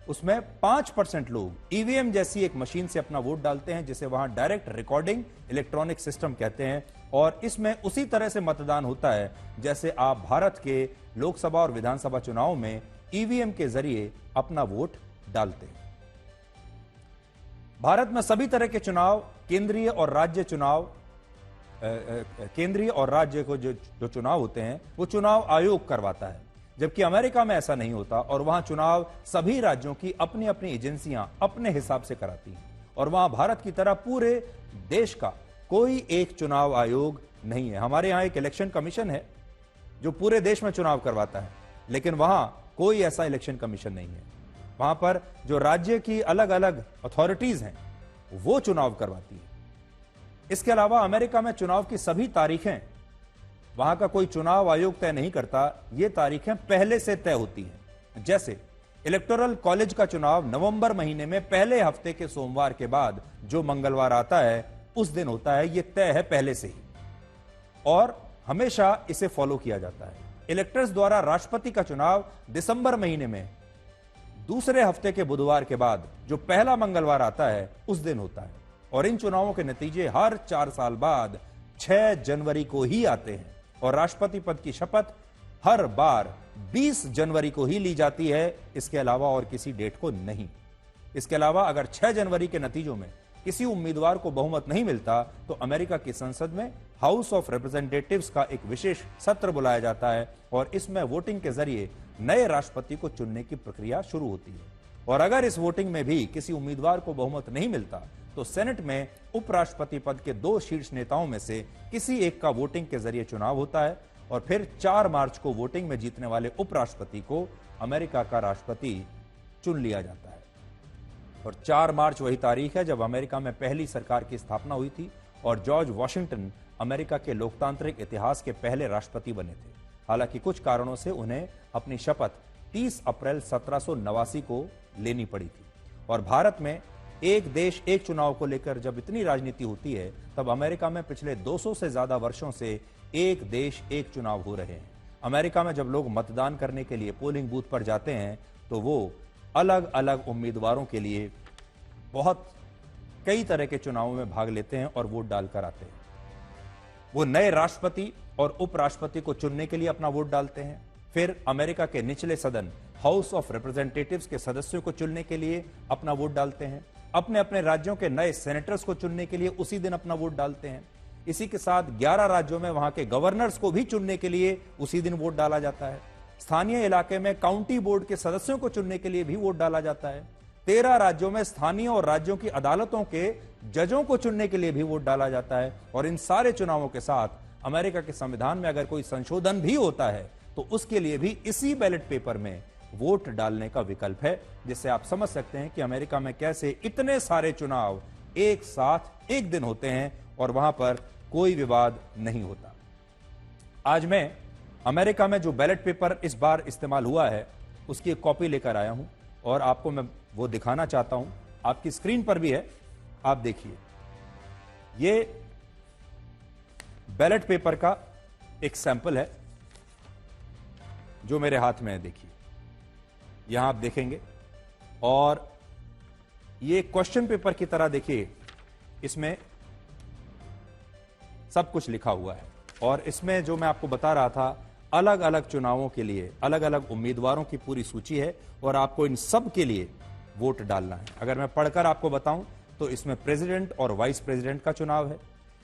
उसमें 5% लोग ईवीएम जैसी एक मशीन से अपना वोट डालते हैं जिसे वहां डायरेक्ट रिकॉर्डिंग इलेक्ट्रॉनिक सिस्टम कहते हैं और इसमें उसी तरह से मतदान होता है जैसे आप भारत के लोकसभा और विधानसभा चुनाव में ईवीएम के जरिए अपना वोट डालते हैं। भारत में सभी तरह के चुनाव केंद्रीय और राज्य को जो चुनाव होते हैं वो चुनाव आयोग करवाता है, जबकि अमेरिका में ऐसा नहीं होता और वहां चुनाव सभी राज्यों की अपनी अपनी एजेंसियां अपने हिसाब से कराती हैं और वहां भारत की तरह पूरे देश का कोई एक चुनाव आयोग नहीं है। हमारे यहां एक इलेक्शन कमीशन है जो पूरे देश में चुनाव करवाता है, लेकिन वहां कोई ऐसा इलेक्शन कमीशन नहीं है। वहां पर जो राज्य की अलग अलग अथॉरिटीज हैं वो चुनाव करवाती है। इसके अलावा अमेरिका में चुनाव की सभी तारीखें वहां का कोई चुनाव आयोग तय नहीं करता, ये तारीखें पहले से तय होती हैं। जैसे इलेक्टोरल कॉलेज का चुनाव नवंबर महीने में पहले हफ्ते के सोमवार के बाद जो मंगलवार आता है उस दिन होता है, यह तय है पहले से ही और हमेशा इसे फॉलो किया जाता है। इलेक्टर्स द्वारा राष्ट्रपति का चुनाव दिसंबर महीने में दूसरे हफ्ते के बुधवार के बाद जो पहला मंगलवार आता है उस दिन होता है और इन चुनावों के नतीजे हर 4 साल बाद 6 जनवरी को ही आते हैं और राष्ट्रपति पद की शपथ हर बार 20 जनवरी को ही ली जाती है, इसके अलावा और किसी डेट को नहीं। इसके अलावा अगर 6 जनवरी के नतीजों में किसी उम्मीदवार को बहुमत नहीं मिलता तो अमेरिका की संसद में हाउस ऑफ रिप्रेजेंटेटिव्स का एक विशेष सत्र बुलाया जाता है और इसमें वोटिंग के जरिए नए राष्ट्रपति को चुनने की प्रक्रिया शुरू होती है। और अगर इस वोटिंग में भी किसी उम्मीदवार को बहुमत नहीं मिलता तो सेनेट में उपराष्ट्रपति पद के 2 शीर्ष नेताओं में से किसी एक का वोटिंग के जरिए चुनाव होता है और फिर 4 मार्च को वोटिंग में जीतने वाले उपराष्ट्रपति को अमेरिका का राष्ट्रपति चुन लिया जाता है। और 4 मार्च वही तारीख है जब अमेरिका में पहली सरकार की स्थापना हुई थी और जॉर्ज वॉशिंगटन अमेरिका के लोकतांत्रिक इतिहास के पहले राष्ट्रपति बने थे। हालांकि कुछ कारणों से उन्हें अपनी शपथ 30 अप्रैल 1789 को लेनी पड़ी थी। और भारत में एक देश एक चुनाव को लेकर जब इतनी राजनीति होती है तब अमेरिका में पिछले 200 से ज्यादा वर्षों से एक देश एक चुनाव हो रहे हैं। अमेरिका में जब लोग मतदान करने के लिए पोलिंग बूथ पर जाते हैं तो वो अलग अलग उम्मीदवारों के लिए कई तरह के चुनावों में भाग लेते हैं और वोट डालकर आते हैं। वो नए राष्ट्रपति और उपराष्ट्रपति को चुनने के लिए अपना वोट डालते हैं, फिर अमेरिका के निचले सदन हाउस ऑफ रिप्रेजेंटेटिव्स के सदस्यों को चुनने के लिए अपना वोट डालते हैं, अपने अपने राज्यों के नए सेनेटर्स को चुनने के लिए उसी दिन अपना वोट डालते हैं। इसी के साथ 11 राज्यों में वहां के गवर्नर्स को भी चुनने के लिए उसी दिन वोट डाला जाता है। स्थानीय इलाके में काउंटी बोर्ड के सदस्यों को चुनने के लिए भी वोट डाला जाता है। 13 राज्यों में स्थानीय और राज्यों की अदालतों के जजों को चुनने के लिए भी वोट डाला जाता है। और इन सारे चुनावों के साथ अमेरिका के संविधान में अगर कोई संशोधन भी होता है तो उसके लिए भी इसी बैलेट पेपर में वोट डालने का विकल्प है, जिससे आप समझ सकते हैं कि अमेरिका में कैसे इतने सारे चुनाव एक साथ एक दिन होते हैं और वहां पर कोई विवाद नहीं होता। आज मैं अमेरिका में जो बैलेट पेपर इस बार इस्तेमाल हुआ है उसकी एक कॉपी लेकर आया हूं और आपको मैं वो दिखाना चाहता हूं। आपकी स्क्रीन पर भी है, आप देखिए। ये बैलेट पेपर का एक सैंपल है जो मेरे हाथ में है, देखिए यहां आप देखेंगे। और ये क्वेश्चन पेपर की तरह देखिए, इसमें सब कुछ लिखा हुआ है और इसमें जो मैं आपको बता रहा था अलग अलग चुनावों के लिए अलग अलग उम्मीदवारों की पूरी सूची है और आपको इन सब के लिए वोट डालना है। अगर मैं पढ़कर आपको बताऊं तो इसमें प्रेसिडेंट और वाइस प्रेसिडेंट का चुनाव है,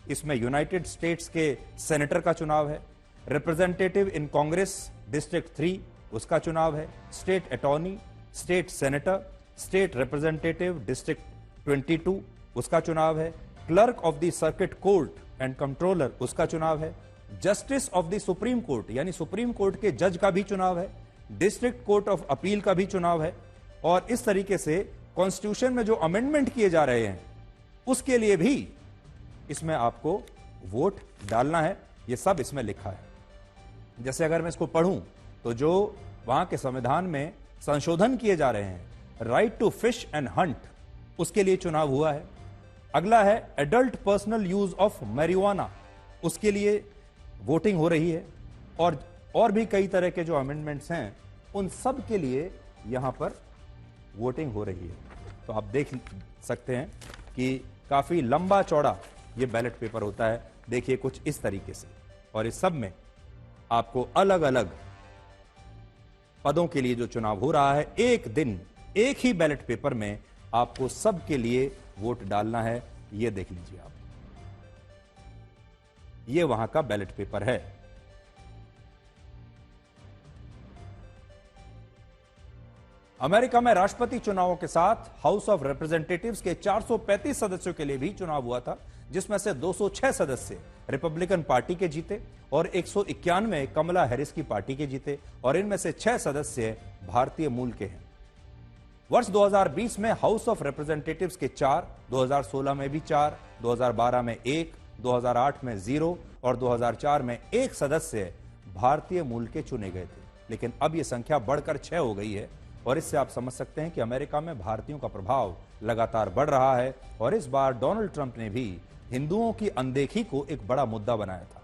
इसमें यूनाइटेड स्टेट्स के सेनेटर का चुनाव है, रिप्रेजेंटेटिव इन कांग्रेस डिस्ट्रिक्ट 3 उसका चुनाव है, state attorney, state senator, state representative district 22 उसका चुनाव है, clerk of the circuit court and controller उसका चुनाव है, justice of the supreme court यानी सुप्रीम कोर्ट के जज का भी चुनाव है, डिस्ट्रिक्ट कोर्ट ऑफ अपील का भी चुनाव है। और इस तरीके से कॉन्स्टिट्यूशन में जो अमेंडमेंट किए जा रहे हैं उसके लिए भी इसमें आपको वोट डालना है। ये सब इसमें लिखा है। जैसे अगर मैं इसको पढ़ूं तो जो वहां के संविधान में संशोधन किए जा रहे हैं, right to fish and hunt, उसके लिए चुनाव हुआ है। अगला है adult personal use of marijuana, उसके लिए वोटिंग हो रही है। और भी कई तरह के जो अमेंडमेंट्स हैं उन सब के लिए यहां पर वोटिंग हो रही है। तो आप देख सकते हैं कि काफी लंबा चौड़ा ये बैलेट पेपर होता है, देखिए कुछ इस तरीके से। और इस सब में आपको अलग अलग पदों के लिए जो चुनाव हो रहा है, एक दिन एक ही बैलेट पेपर में आपको सबके लिए वोट डालना है। ये देख लीजिए आप, ये वहां का बैलेट पेपर है। अमेरिका में राष्ट्रपति चुनावों के साथ हाउस ऑफ रिप्रेजेंटेटिव्स के 435 सदस्यों के लिए भी चुनाव हुआ था, जिसमें से 206 सदस्य रिपब्लिकन पार्टी के जीते और 191 कमला हैरिस की पार्टी के जीते, और इनमें से 6 सदस्य भारतीय मूल के हैं। वर्ष 2020 में हाउस ऑफ रिप्रेजेंटेटिव्स के 4, 2016 में भी 4, 2012 में 1, 2008 में 0 और 2004 में 1 सदस्य भारतीय मूल के चुने गए थे। लेकिन अब यह संख्या बढ़कर 6 हो गई है, और इससे आप समझ सकते हैं कि अमेरिका में भारतीयों का प्रभाव लगातार बढ़ रहा है। और इस बार डोनाल्ड ट्रंप ने भी हिंदुओं की अनदेखी को एक बड़ा मुद्दा बनाया था।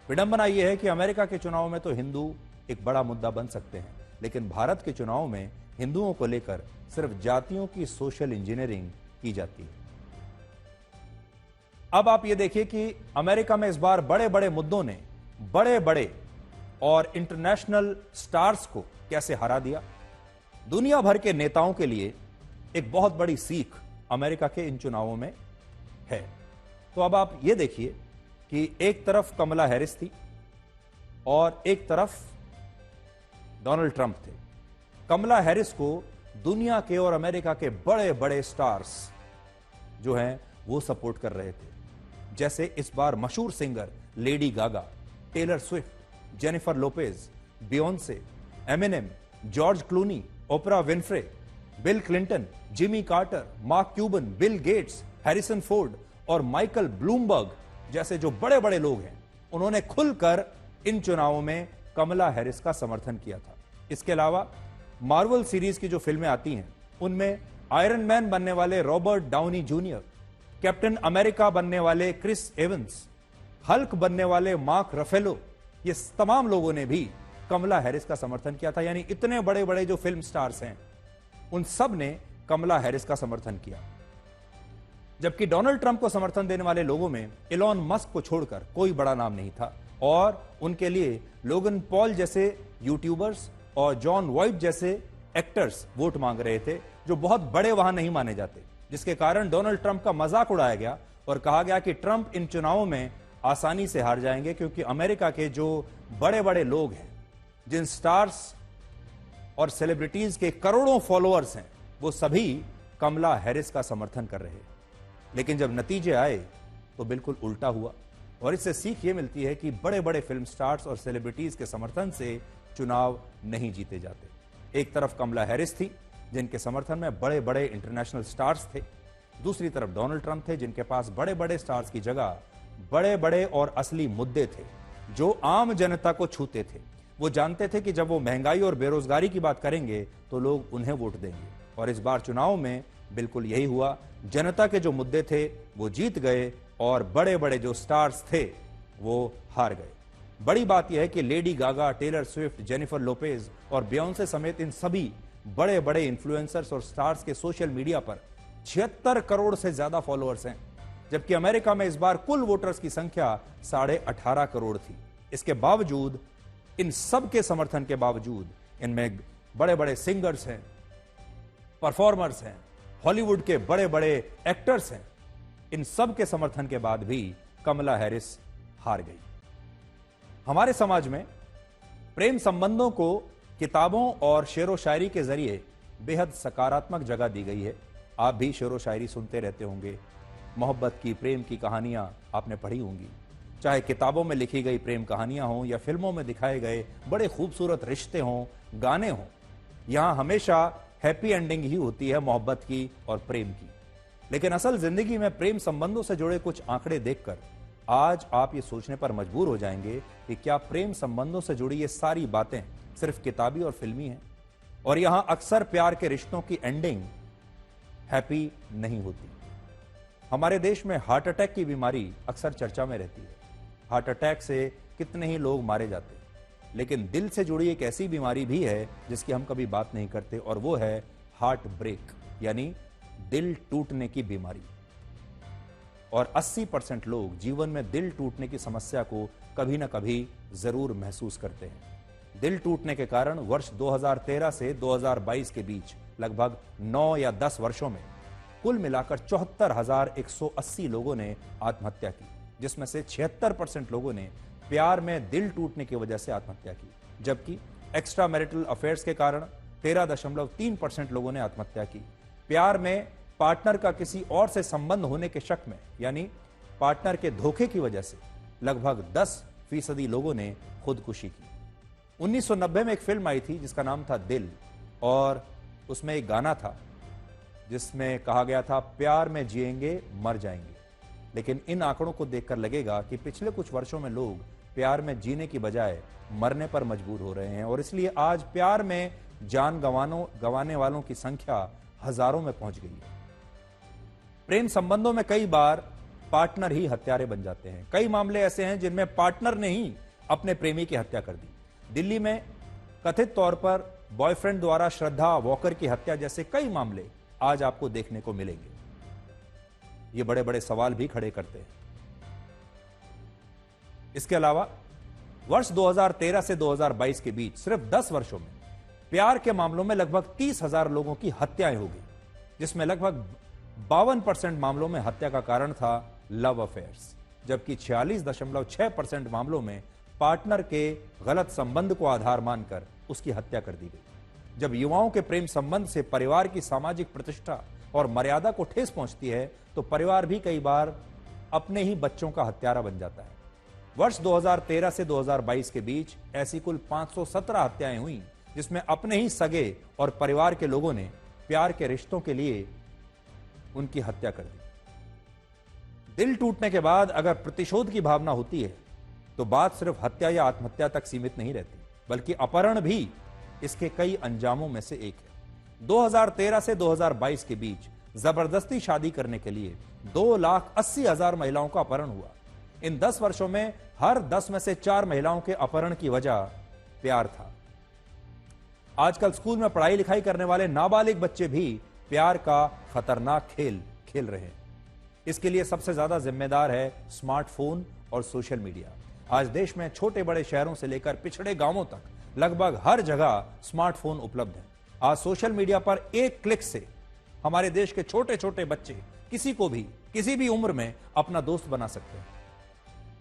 विडंबना यह है कि अमेरिका के चुनाव में तो हिंदू एक बड़ा मुद्दा बन सकते हैं, लेकिन भारत के चुनाव में हिंदुओं को लेकर सिर्फ जातियों की सोशल इंजीनियरिंग की जाती है। अब आप यह देखिए कि अमेरिका में इस बार बड़े बड़े मुद्दों ने बड़े बड़े और इंटरनेशनल स्टार्स को कैसे हरा दिया। दुनिया भर के नेताओं के लिए एक बहुत बड़ी सीख अमेरिका के इन चुनावों में है। तो अब आप यह देखिए कि एक तरफ कमला हैरिस थी और एक तरफ डोनाल्ड ट्रंप थे। कमला हैरिस को दुनिया के और अमेरिका के बड़े बड़े स्टार्स जो हैं वो सपोर्ट कर रहे थे। जैसे इस बार मशहूर singer Lady Gaga, Taylor Swift, Jennifer Lopez, Beyonce, Eminem, George Clooney, Oprah Winfrey, Bill Clinton, Jimmy Carter, Mark Cuban, Bill Gates, Harrison Ford और माइकल ब्लूमबर्ग जैसे जो बड़े बड़े लोग हैं, उन्होंने खुलकर इन चुनावों में कमला हैरिस का समर्थन किया था। इसके अलावा मार्वल सीरीज की जो फिल्में आती हैं उनमें आयरन मैन बनने वाले Robert Downey junior, captain America बनने वाले क्रिस एवंस, हल्क बनने वाले मार्क रफेलो, ये तमाम लोगों ने भी कमला हैरिस का समर्थन किया था। यानी इतने बड़े बड़े जो फिल्म स्टार्स हैं उन सब ने कमला हैरिस का समर्थन किया। जबकि डोनाल्ड ट्रंप को समर्थन देने वाले लोगों में इलॉन मस्क को छोड़कर कोई बड़ा नाम नहीं था, और उनके लिए लोगन पॉल जैसे यूट्यूबर्स और जॉन वॉइट जैसे एक्टर्स वोट मांग रहे थे, जो बहुत बड़े वहां नहीं माने जाते, जिसके कारण डोनाल्ड ट्रंप का मजाक उड़ाया गया और कहा गया कि ट्रंप इन चुनावों में आसानी से हार जाएंगे, क्योंकि अमेरिका के जो बड़े बड़े लोग हैं, जिन स्टार्स और सेलिब्रिटीज के करोड़ों फॉलोअर्स हैं, वो सभी कमला हैरिस का समर्थन कर रहे हैं। लेकिन जब नतीजे आए तो बिल्कुल उल्टा हुआ, और इससे सीख ये मिलती है कि बड़े बड़े फिल्म स्टार्स और सेलिब्रिटीज के समर्थन से चुनाव नहीं जीते जाते। एक तरफ कमला हैरिस थी जिनके समर्थन में बड़े बड़े इंटरनेशनल स्टार्स थे, दूसरी तरफ डोनाल्ड ट्रंप थे जिनके पास बड़े बड़े स्टार्स की जगह बड़े बड़े और असली मुद्दे थे जो आम जनता को छूते थे। वो जानते थे कि जब वो महंगाई और बेरोजगारी की बात करेंगे तो लोग उन्हें वोट देंगे, और इस बार चुनाव में बिल्कुल यही हुआ। जनता के जो मुद्दे थे वो जीत गए और बड़े बड़े जो स्टार्स थे वो हार गए। बड़ी बात यह है कि Lady Gaga, Taylor Swift, Jennifer Lopez और बियोंसे समेत इन सभी बड़े बड़े इन्फ्लुएंसर्स और स्टार्स के सोशल मीडिया पर 76 करोड़ से ज्यादा फॉलोअर्स हैं, जबकि अमेरिका में इस बार कुल वोटर्स की संख्या 18.5 करोड़ थी। इसके बावजूद, इन सब के समर्थन के बावजूद, इनमें बड़े बड़े सिंगर्स हैं, परफॉर्मर्स हैं, हॉलीवुड के बड़े बड़े एक्टर्स हैं, इन सब के समर्थन के बाद भी कमला हैरिस हार गई। हमारे समाज में प्रेम संबंधों को किताबों और शेरो शायरी के जरिए बेहद सकारात्मक जगह दी गई है। आप भी शेरो शायरी सुनते रहते होंगे, मोहब्बत की, प्रेम की कहानियां आपने पढ़ी होंगी। चाहे किताबों में लिखी गई प्रेम कहानियां हों या फिल्मों में दिखाए गए बड़े खूबसूरत रिश्ते हों, गाने हों, यहां हमेशा हैप्पी एंडिंग ही होती है मोहब्बत की और प्रेम की। लेकिन असल जिंदगी में प्रेम संबंधों से जुड़े कुछ आंकड़े देखकर आज आप ये सोचने पर मजबूर हो जाएंगे कि क्या प्रेम संबंधों से जुड़ी ये सारी बातें सिर्फ किताबी और फिल्मी हैं, और यहां अक्सर प्यार के रिश्तों की एंडिंग हैप्पी नहीं होती। हमारे देश में हार्ट अटैक की बीमारी अक्सर चर्चा में रहती है। हार्ट अटैक से कितने ही लोग मारे जाते हैं, लेकिन दिल से जुड़ी एक ऐसी बीमारी भी है जिसकी हम कभी बात नहीं करते, और वो है हार्ट ब्रेक, यानी दिल टूटने की बीमारी। और 80% लोग जीवन में दिल टूटने की समस्या को कभी ना कभी जरूर महसूस करते हैं। दिल टूटने के कारण वर्ष 2013 से 2022 के बीच लगभग 9 या 10 वर्षों में कुल मिलाकर 74,180 लोगों ने आत्महत्या की, जिसमें से 76% लोगों ने प्यार में दिल टूटने की वजह से आत्महत्या की, जबकि एक्स्ट्रा मैरिटल अफेयर्स के कारण 13.3% लोगों ने आत्महत्या की। प्यार में पार्टनर का किसी और से संबंध होने के शक में, यानी पार्टनर के धोखे की वजह से लगभग 10% लोगों ने खुदकुशी की। 1990 में एक फिल्म आई थी जिसका नाम था दिल, और उसमें एक गाना था जिसमें कहा गया था, प्यार में जिएंगे मर जाएंगे। लेकिन इन आंकड़ों को देखकर लगेगा कि पिछले कुछ वर्षों में लोग प्यार में जीने की बजाय मरने पर मजबूर हो रहे हैं, और इसलिए आज प्यार में जान गंवाने वालों की संख्या हजारों में पहुंच गई है। प्रेम संबंधों में कई बार पार्टनर ही हत्यारे बन जाते हैं। कई मामले ऐसे हैं जिनमें पार्टनर ने ही अपने प्रेमी की हत्या कर दी। दिल्ली में कथित तौर पर बॉयफ्रेंड द्वारा श्रद्धा वॉकर की हत्या जैसे कई मामले आज आपको देखने को मिलेंगे। ये बड़े बड़े सवाल भी खड़े करते हैं। इसके अलावा वर्ष 2013 से 2022 के बीच सिर्फ 10 वर्षों में प्यार के मामलों में लगभग 30,000 लोगों की हत्याएं हो गई, जिसमें लगभग 52% मामलों में हत्या का कारण था लव अफेयर्स, जबकि 46.6% मामलों में पार्टनर के गलत संबंध को आधार मानकर उसकी हत्या कर दी गई। जब युवाओं के प्रेम संबंध से परिवार की सामाजिक प्रतिष्ठा और मर्यादा को ठेस पहुंचती है, तो परिवार भी कई बार अपने ही बच्चों का हत्यारा बन जाता है। वर्ष 2013 से 2022 के बीच ऐसी कुल 517 हत्याएं हुई, जिसमें अपने ही सगे और परिवार के लोगों ने प्यार के रिश्तों के लिए उनकी हत्या कर दी। दिल टूटने के बाद अगर प्रतिशोध की भावना होती है, तो बात सिर्फ हत्या या आत्महत्या तक सीमित नहीं रहती, बल्कि अपहरण भी इसके कई अंजामों में से एक है। 2013 से 2022 के बीच जबरदस्ती शादी करने के लिए 2,80,000 महिलाओं का अपहरण हुआ। इन 10 वर्षों में हर 10 में से 4 महिलाओं के अपहरण की वजह प्यार था। आजकल स्कूल में पढ़ाई लिखाई करने वाले नाबालिग बच्चे भी प्यार का खतरनाक खेल खेल रहे हैं। इसके लिए सबसे ज्यादा जिम्मेदार है स्मार्टफोन और सोशल मीडिया। आज देश में छोटे बड़े शहरों से लेकर पिछड़े गांवों तक लगभग हर जगह स्मार्टफोन उपलब्ध है। आज सोशल मीडिया पर एक क्लिक से हमारे देश के छोटे छोटे बच्चे किसी को भी किसी भी उम्र में अपना दोस्त बना सकते हैं,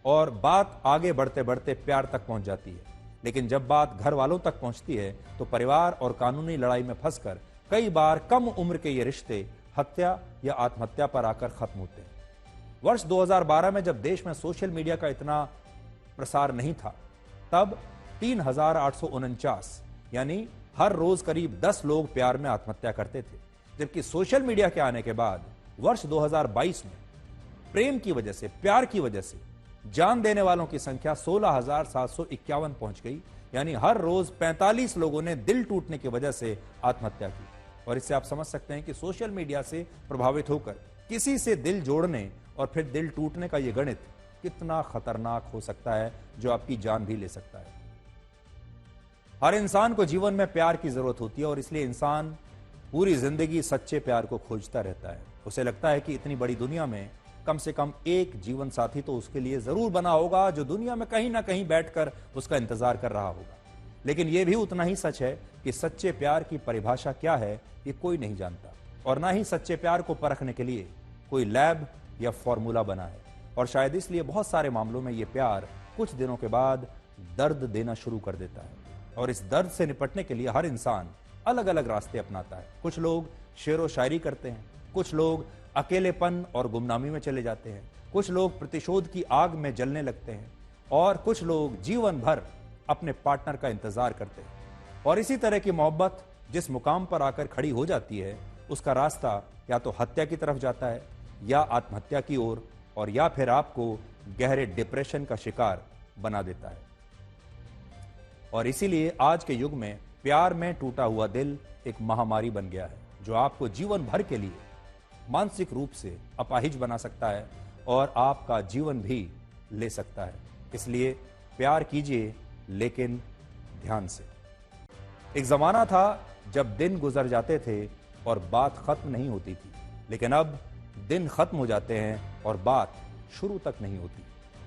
और बात आगे बढ़ते बढ़ते प्यार तक पहुंच जाती है। लेकिन जब बात घर वालों तक पहुंचती है, तो परिवार और कानूनी लड़ाई में फंसकर कई बार कम उम्र के ये रिश्ते हत्या या आत्महत्या पर आकर खत्म होते हैं। वर्ष 2012 में जब देश में सोशल मीडिया का इतना प्रसार नहीं था, तब 3,849 यानी हर रोज करीब 10 लोग प्यार में आत्महत्या करते थे, जबकि सोशल मीडिया के आने के बाद वर्ष 2022 में प्रेम की वजह से, प्यार की वजह से जान देने वालों की संख्या 16,751 पहुंच गई। यानी हर रोज 45 लोगों ने दिल टूटने की वजह से आत्महत्या की। और इससे आप समझ सकते हैं कि सोशल मीडिया से प्रभावित होकर किसी से दिल जोड़ने और फिर दिल टूटने का यह गणित कितना खतरनाक हो सकता है, जो आपकी जान भी ले सकता है। हर इंसान को जीवन में प्यार की जरूरत होती है, और इसलिए इंसान पूरी जिंदगी सच्चे प्यार को खोजता रहता है। उसे लगता है कि इतनी बड़ी दुनिया में कम से कम एक जीवन साथी तो उसके लिए जरूर बना होगा, जो दुनिया में कहीं ना कहीं बैठकर उसका इंतजार कर रहा होगा। लेकिन यह भी उतना ही सच है कि सच्चे प्यार की परिभाषा क्या है, ये कोई नहीं जानता, और ना ही सच्चे प्यार को परखने के लिए कोई लैब या फॉर्मूला बना है। और शायद इसलिए बहुत सारे मामलों में यह प्यार कुछ दिनों के बाद दर्द देना शुरू कर देता है, और इस दर्द से निपटने के लिए हर इंसान अलग अलग रास्ते अपनाता है। कुछ लोग शेर व शायरी करते हैं, कुछ लोग अकेलेपन और गुमनामी में चले जाते हैं, कुछ लोग प्रतिशोध की आग में जलने लगते हैं, और कुछ लोग जीवन भर अपने पार्टनर का इंतजार करते हैं। और इसी तरह की मोहब्बत जिस मुकाम पर आकर खड़ी हो जाती है, उसका रास्ता या तो हत्या की तरफ जाता है, या आत्महत्या की ओर, और या फिर आपको गहरे डिप्रेशन का शिकार बना देता है। और इसीलिए आज के युग में प्यार में टूटा हुआ दिल एक महामारी बन गया है, जो आपको जीवन भर के लिए मानसिक रूप से अपाहिज बना सकता है और आपका जीवन भी ले सकता है। इसलिए प्यार कीजिए, लेकिन ध्यान से। एक जमाना था जब दिन गुजर जाते थे और बात खत्म नहीं होती थी, लेकिन अब दिन खत्म हो जाते हैं और बात शुरू तक नहीं होती।